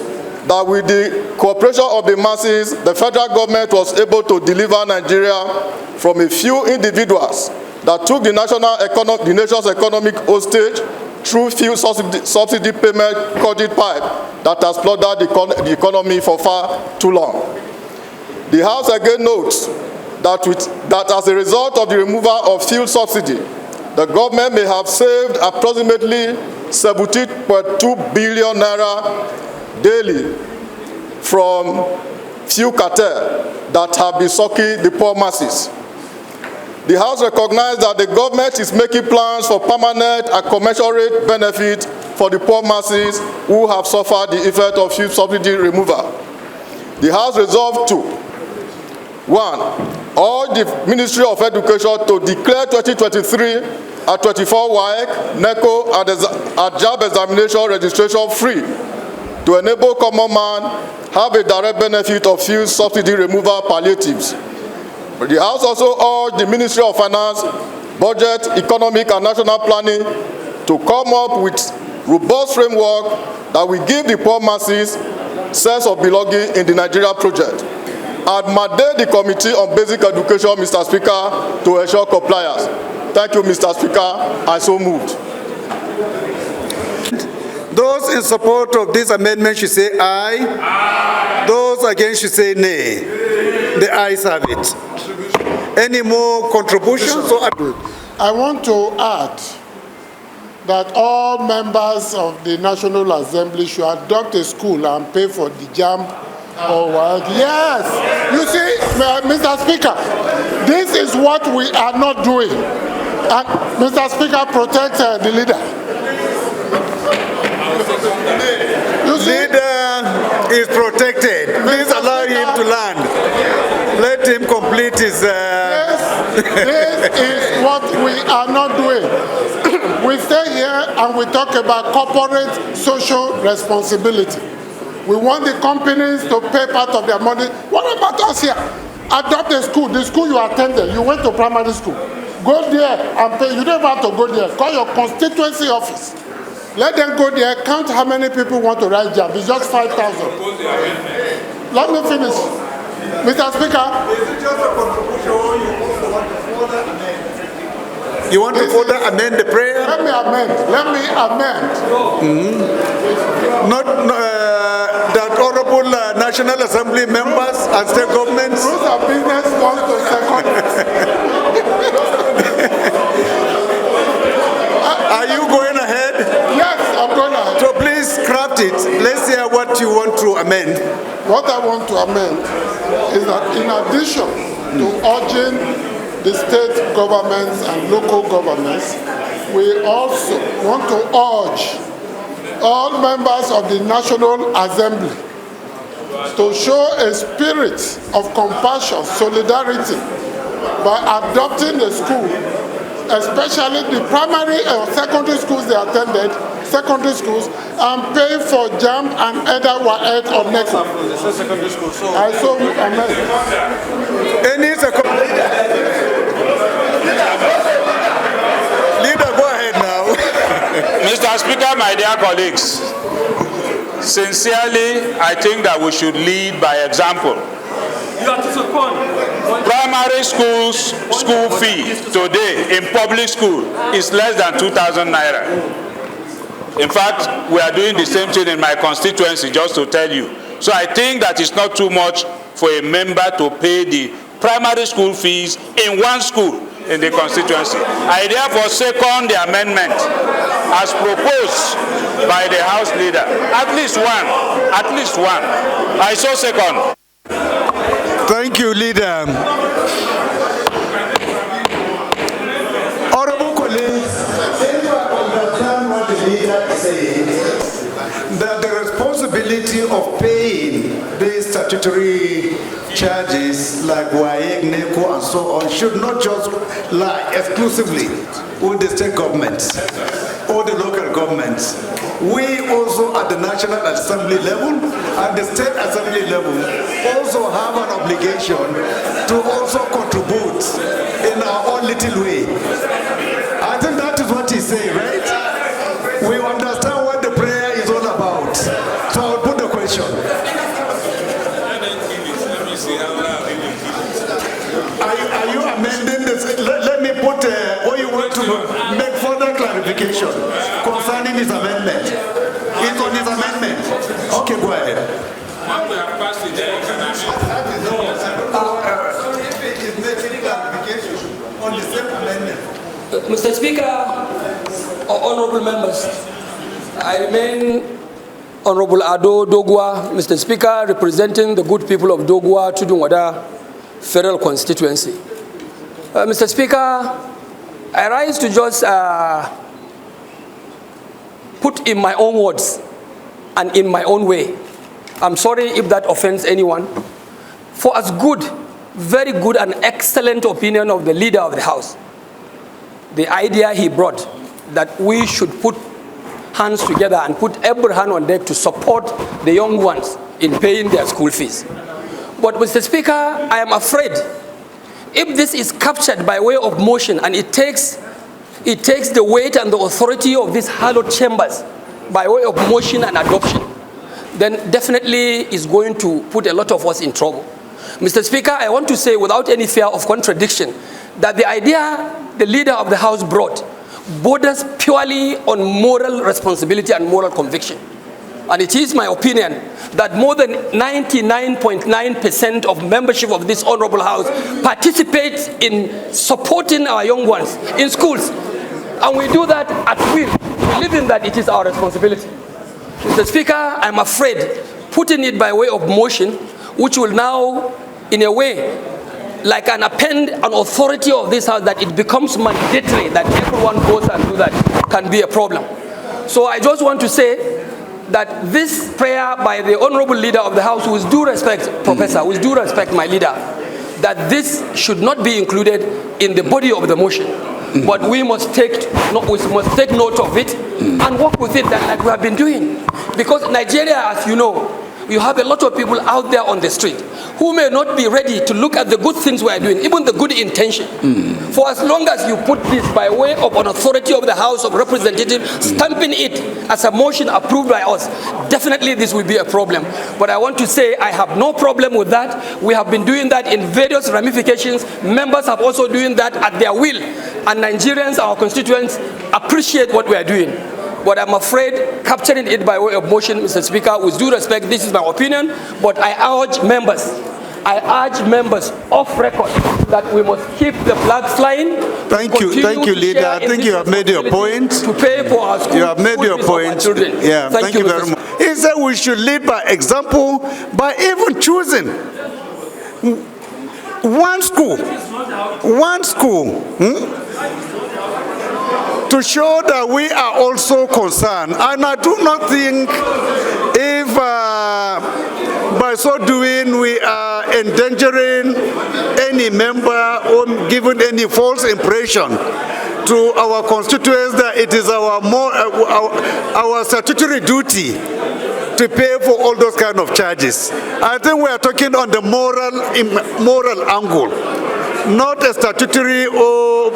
that with the cooperation of the masses, the federal government was able to deliver Nigeria from a few individuals that took the nation's economic hostage through fuel subsidy payment conduit pipe that has plundered the economy for far too long. The House again notes that as a result of the removal of fuel subsidy, the government may have saved approximately 17.2 billion naira daily from fuel cartel that have been sucking the poor masses. The House recognizes that the government is making plans for permanent and commensurate benefit for the poor masses who have suffered the effect of fuel subsidy removal. The House resolved to 1. Urge the Ministry of Education to declare 2023 and 24 WAEC, NECO, and JAMB examination registration free to enable common man have a direct benefit of fuel subsidy removal palliatives. But the House also urged the Ministry of Finance, Budget, Economic and National Planning to come up with robust framework that will give the poor masses sense of belonging in the Nigeria project, and mandate the Committee on Basic Education, Mr. Speaker, to ensure compliance. Thank you, Mr. Speaker. I so moved. Those in support of this amendment should say aye. Aye. Those against should say nay. The ayes have it. Any more contributions? I want to add that all members of the National Assembly should adopt a school and pay for the JAMB or what? Yes. You see, Mr. Speaker, this is what we are not doing. And Mr. Speaker, protect the leader. Leader is protected. Please allow him to land. Let him complete his... This is what we are not doing. We stay here and we talk about corporate social responsibility. We want the companies to pay part of their money. What about us here? Adopt a school, the school you attended, you went to primary school. Go there and pay. You don't have to go there. Call your constituency office. Let them go there, count how many people want to write job. It's just 5,000. Let me finish. Mr. Speaker. Is it just a contribution or you also want to further amend? You want to further amend the prayer? Let me amend. That honorable National Assembly members and state governments. Rules of business wants to second. Are you going ahead? Yes, I'm going ahead. So please craft it. Let's hear what you want to amend. What I want to amend is that in addition to urging the state governments and local governments, we also want to urge all members of the National Assembly to show a spirit of compassion, solidarity, by adopting the school, especially the primary or secondary schools they attended, and paying for JAMB and either WAEC or NECO. I so amend. Leader, go ahead now. Mr. Speaker, my dear colleagues, sincerely, I think that we should lead by example. Primary schools school fee today in public school is less than 2,000 naira. In fact, we are doing the same thing in my constituency, just to tell you. So I think that it's not too much for a member to pay the primary school fees in one school in the constituency. I therefore second the amendment as proposed by the House leader. At least one. I so second. Thank you, leader. Honorable colleagues, if I understand what the leader is saying, that the responsibility of paying these statutory charges like WAEC, NECO, and so on should not just lie exclusively with the state governments or the local governments. We also at the National Assembly level and the State Assembly level also have an obligation to also contribute in our own little way. I think that is what he's saying, right? We understand what the prayer is all about. So I'll put the question. Are you amending this? Let me put what you want to make further clarification concerning his amendment. It's on his amendment. Okay, go ahead. We have passed it. On the same amendment. Mr. Speaker, honorable members, I remain Honorable Ado Dogwa, Mr. Speaker, representing the good people of Dogwa, Tudunwada Federal Constituency. Mr. Speaker, I rise to just put in my own words and in my own way. I'm sorry if that offends anyone. For as good, very good and excellent opinion of the leader of the House, the idea he brought that we should put hands together and put every hand on deck to support the young ones in paying their school fees. But Mr. Speaker, I am afraid if this is captured by way of motion and it takes the weight and the authority of these hallowed chambers by way of motion and adoption, then definitely is going to put a lot of us in trouble. Mr. Speaker, I want to say without any fear of contradiction that the idea the leader of the House brought borders purely on moral responsibility and moral conviction. And it is my opinion that more than 99.9% of membership of this honorable House participates in supporting our young ones in schools. And we do that at will, believing that it is our responsibility. Mr. Speaker, I'm afraid putting it by way of motion, which will now, in a way, like an authority of this House, that it becomes mandatory that everyone goes and do that, can be a problem. So I just want to say that this prayer by the Honorable Leader of the House, with due respect, Professor, with due respect, my leader, that this should not be included in the body of the motion. But we must take note of it and work with it like we have been doing. Because Nigeria, as you know, you have a lot of people out there on the street who may not be ready to look at the good things we are doing, even the good intention. For as long as you put this by way of an authority of the House of Representatives, stamping it as a motion approved by us, definitely this will be a problem. But I want to say I have no problem with that. We have been doing that in various ramifications. Members have also doing that at their will. And Nigerians, our constituents, appreciate what we are doing. But I'm afraid capturing it by way of motion, Mr. Speaker, with due respect, this is my opinion, but I urge members off record that we must keep the flag flying. Thank you, leader. I think you have made your point. To pay for our school, you have made your point. Yeah, thank you very much. He said we should lead by example by even choosing one school, to show that we are also concerned. And I do not think if by so doing we are endangering any member or giving any false impression to our constituents that it is our statutory duty to pay for all those kind of charges. I think we are talking on the moral angle, not a statutory or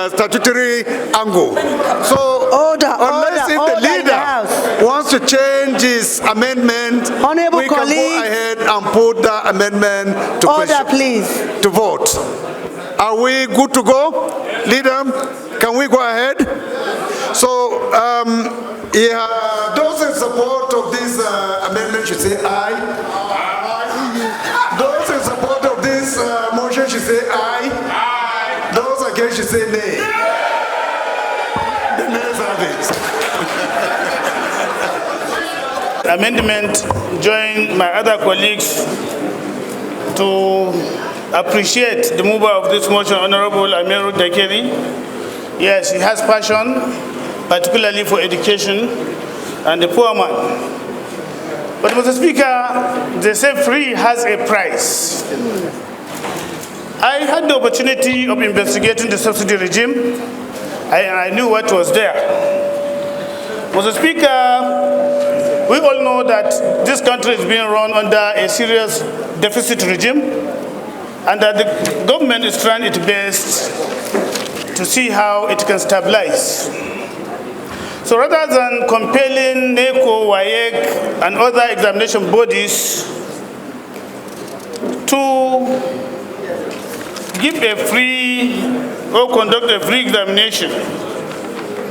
statutory angle. So unless if the leader wants to change his amendment, we can go ahead and put that amendment to question, please. To vote. Are we good to go? Leader, can we go ahead? So those in support of this amendment should say aye. Those in support of this motion should say aye. Those against should say nay. The nays have it. Amendment, join my other colleagues to appreciate the mover of this motion, Honorable Amiru Dakeri. Yes, he has passion, particularly for education and the poor man. But Mr. Speaker, they say free has a price. I had the opportunity of investigating the subsidy regime, and I knew what was there. Mr. Speaker, we all know that this country is being run under a serious deficit regime, and that the government is trying its best to see how it can stabilize. So rather than compelling NECO, WAEC, and other examination bodies to give a free or conduct a free examination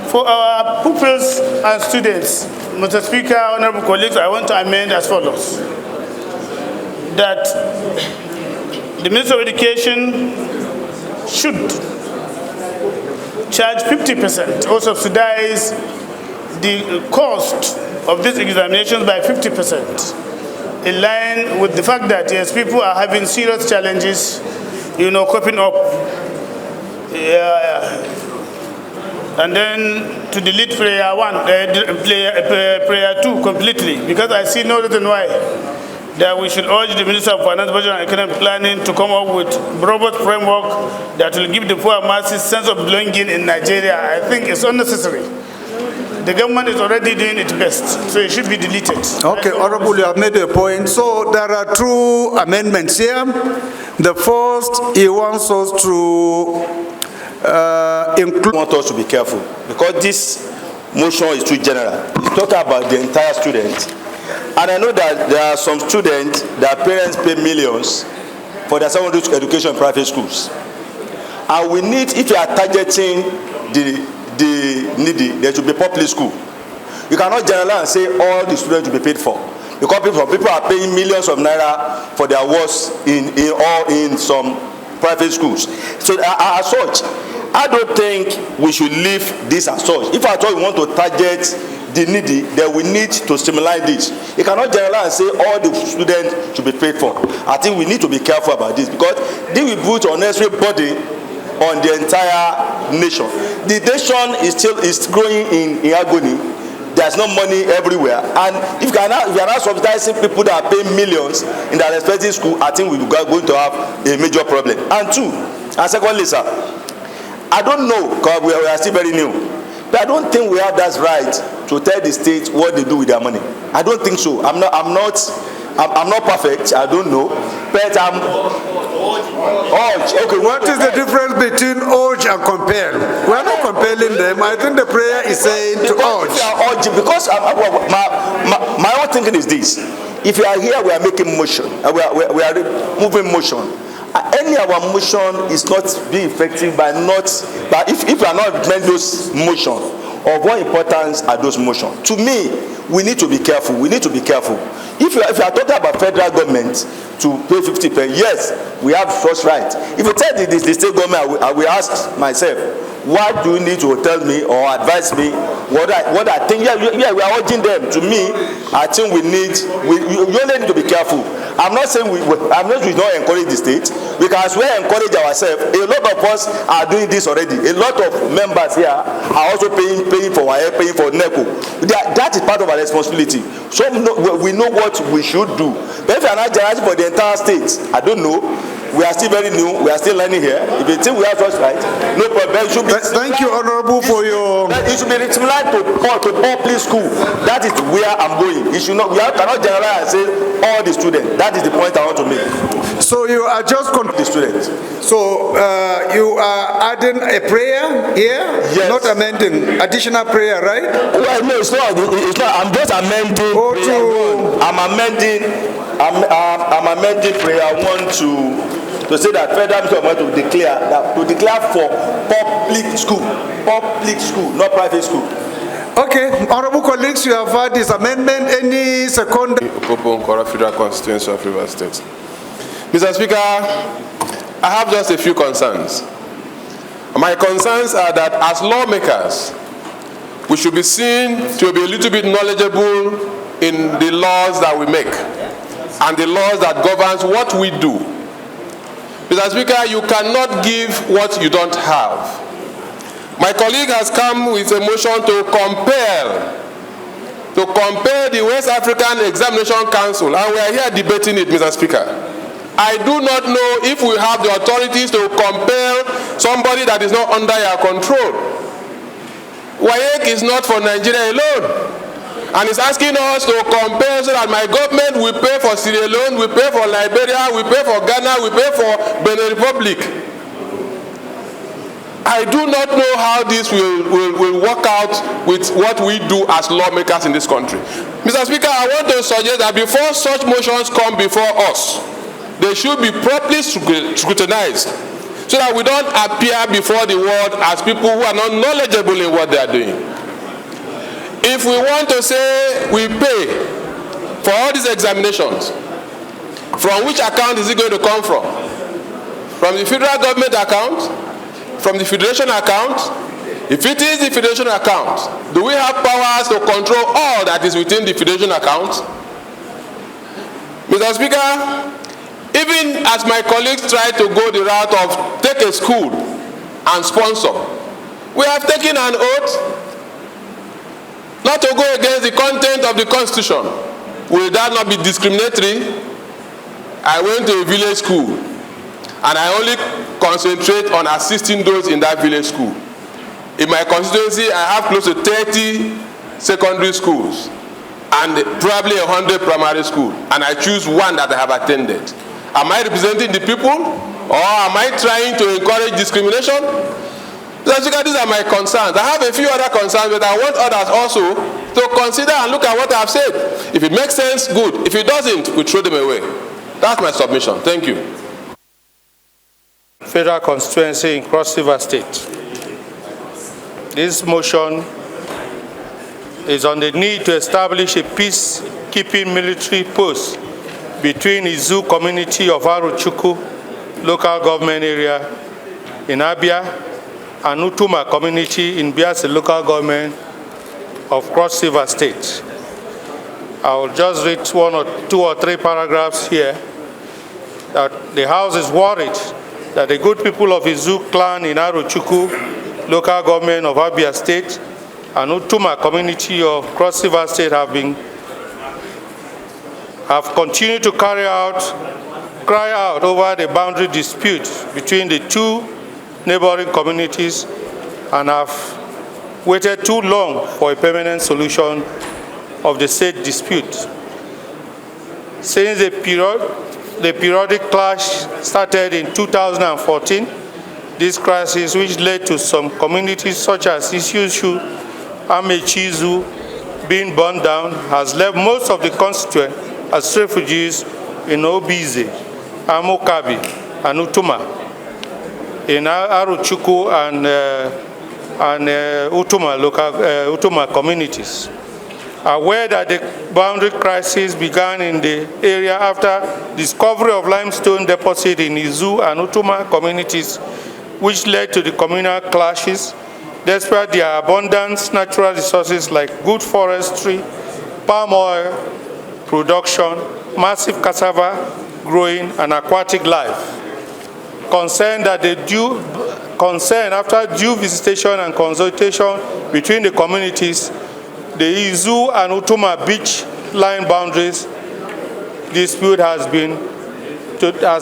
for our pupils and students, Mr. Speaker, honorable colleagues, I want to amend as follows. That the Minister of Education should charge 50% or subsidize the cost of these examinations by 50%, in line with the fact that yes, people are having serious challenges, coping up. And then to delete prayer 2 completely, because I see no reason why that we should urge the Minister of Finance, Budget and Economic Planning to come up with a robust framework that will give the poor masses sense of belonging in Nigeria. I think it's unnecessary. The government is already doing its best, so it should be deleted. Okay, Honorable, you have made a point. So there are 2 amendments here. The first, he wants us to include... I want us to be careful, because this motion is too general. It's talking about the entire student. And I know that there are some students, their parents pay millions for their secondary education in private schools. And we need, if you are targeting the needy, there should be public school. You cannot generalize and say all the students will be paid for, because people are paying millions of naira for their works in some private schools. So as such, I don't think we should leave this as such. If at all we want to target the needy, then we need to stimulate this. You cannot generalize and say all the students should be paid for. I think we need to be careful about this, because this will put unnecessary burden on the entire nation. The nation is growing in agony. there's no money everywhere. And if you are not subsidizing people that are paying millions in their respective school, I think we are going to have a major problem. And secondly, sir, I don't know, because we are still very new, but I don't think we have that right to tell the state what they do with their money. I don't think so. I'm not perfect. I don't know, but I'm urge. Okay, what is the difference between urge and compel? We are not compelling them. I think the prayer is saying to urge. Because my own thinking is this: if you are here, we are making motion. We are moving motion. Any of our motion is not being effective by if we are not making those motion. Of what importance are those motions? To me, we need to be careful. We need to be careful. If you are talking about federal government to pay 50%, yes, we have such right. If you tell the state government, I will ask myself, what do you need to tell me or advise me? What I think? Yeah, we are urging them. To me, I think we only need to be careful. I'm not saying we don't encourage the state. We can as well encourage ourselves. A lot of us are doing this already. A lot of members here are also paying for WAEC, paying for NECO. That is part of our responsibility. So we know what we should do. But if you are not generalizing for the entire state, I don't know. We are still very new. We are still learning here. If you think we have such right, no problem. It should be thank you, Honorable, for your. It should be similar to public school. That is where I'm going. It should not. We cannot generalize and say all the students. That is the point I want to make. So you are just the students. So you are adding a prayer here, yes. Not amending. Additional prayer, right? Well, no, it's not. It's not. I'm just amending. I'm amending. I'm amending prayer 1 to say that federal government to declare for public school, not private school. Okay, honorable colleagues, you have heard this amendment. Any second? Federal Constituency of Rivers State. Mr. Speaker, I have just a few concerns. My concerns are that as lawmakers, we should be seen to be a little bit knowledgeable in the laws that we make and the laws that governs what we do. Mr. Speaker, you cannot give what you don't have. My colleague has come with a motion to compel the West African Examination Council, and we are here debating it, Mr. Speaker. I do not know if we have the authorities to compel somebody that is not under your control. WAEC is not for Nigeria alone. And it's asking us to compare so that my government will pay for Sierra Leone, we pay for Liberia, we pay for Ghana, we pay for Benin Republic. I do not know how this will work out with what we do as lawmakers in this country. Mr. Speaker, I want to suggest that before such motions come before us, they should be properly scrutinized so that we don't appear before the world as people who are not knowledgeable in what they are doing. If we want to say we pay for all these examinations, from which account is it going to come from? From the federal government account? From the federation account? If it is the federation account, do we have powers to control all that is within the federation account? Mr. Speaker, even as my colleagues try to go the route of take a school and sponsor, we have taken an oath not to go against the content of the Constitution. Will that not be discriminatory? I went to a village school and I only concentrate on assisting those in that village school. In my constituency, I have close to 30 secondary schools and probably 100 primary schools, and I choose one that I have attended. Am I representing the people, or am I trying to encourage discrimination? These are my concerns. I have a few other concerns, but I want others also to consider and look at what I have said. If it makes sense, good. If it doesn't, we throw them away. That's my submission. Thank you. Federal constituency in Cross River State. This motion is on the need to establish a peacekeeping military post between Izu community of Arochukwu local government area in Abia and Utuma community in Biase local government of Cross River State. I will just read 2 or 3 paragraphs here. That the House is worried that the good people of Izu clan in Arochukwu local government of Abia State and Utuma community of Cross River State have continued to cry out over the boundary dispute between the two neighboring communities and have waited too long for a permanent solution of the said dispute. Since the periodic clash started in 2014, this crisis, which led to some communities such as Isyushu, Amechizu being burned down, has left most of the constituents as refugees in Obize, Amokabi, and Utuma, in Aruchuku and Utuma communities. Aware that the boundary crisis began in the area after discovery of limestone deposit in Izu and Utuma communities, which led to the communal clashes, despite their abundant natural resources like good forestry, palm oil production, massive cassava growing, and aquatic life. Concerned after due visitation and consultation between the communities, the Izu and Utuma beach line boundaries dispute has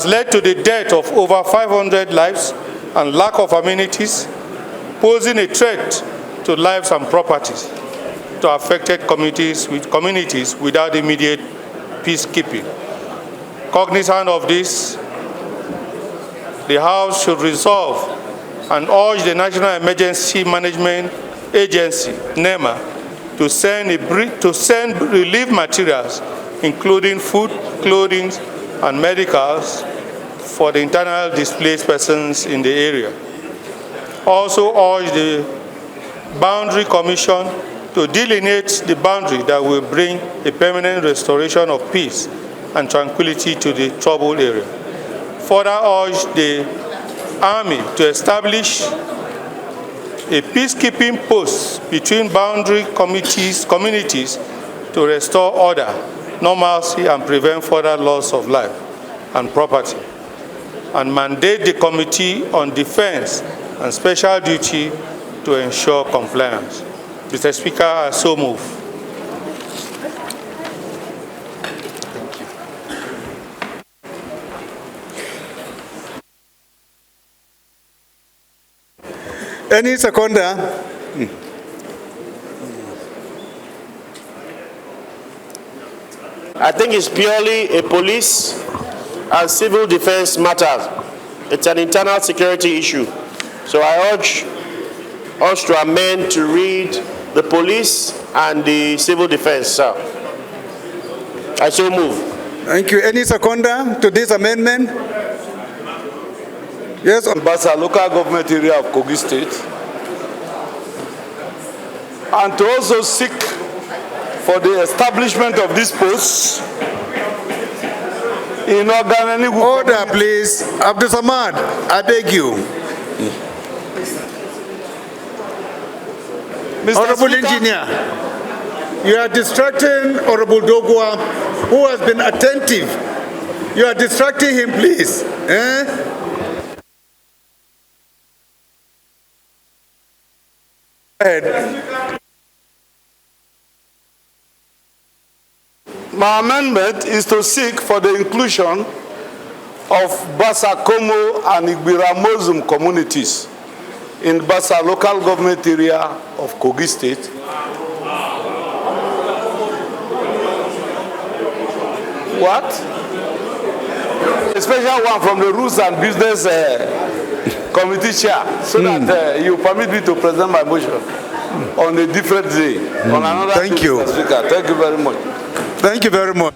led to the death of over 500 lives and lack of amenities, posing a threat to lives and properties to affected communities without immediate peacekeeping. Cognizant of this, the House should resolve and urge the National Emergency Management Agency, NEMA, to send relief materials, including food, clothing, and medicals for the internally displaced persons in the area. Also urge the Boundary Commission to delineate the boundary that will bring a permanent restoration of peace and tranquility to the troubled area. Further urge the Army to establish a peacekeeping post between boundary communities to restore order, normalcy, and prevent further loss of life and property, and mandate the Committee on Defense and Special Duty to ensure compliance. Mr. Speaker, I so move. Any seconder? I think it's purely a police and civil defense matter. It's an internal security issue. So I urge us to amend to read the police and the civil defense, sir. I so move. Thank you. Any seconder to this amendment? Yes. Basa local government area of Kogi State. And to also seek for the establishment of this post in Oganenigu. Order, please. Abdul Samad, I beg you. Mr. Honorable Speaker, Engineer, you are distracting Honorable Dogwa, who has been attentive. You are distracting him, please. My amendment is to seek for the inclusion of Basa Komo and Igbiramozum communities in Basa local government area of Kogi State. What? A special one from the Rules and Business Committee Chair, so that you permit me to present my motion on a different day, on another Thank day, you. Mr. Speaker. Thank you very much. Thank you very much.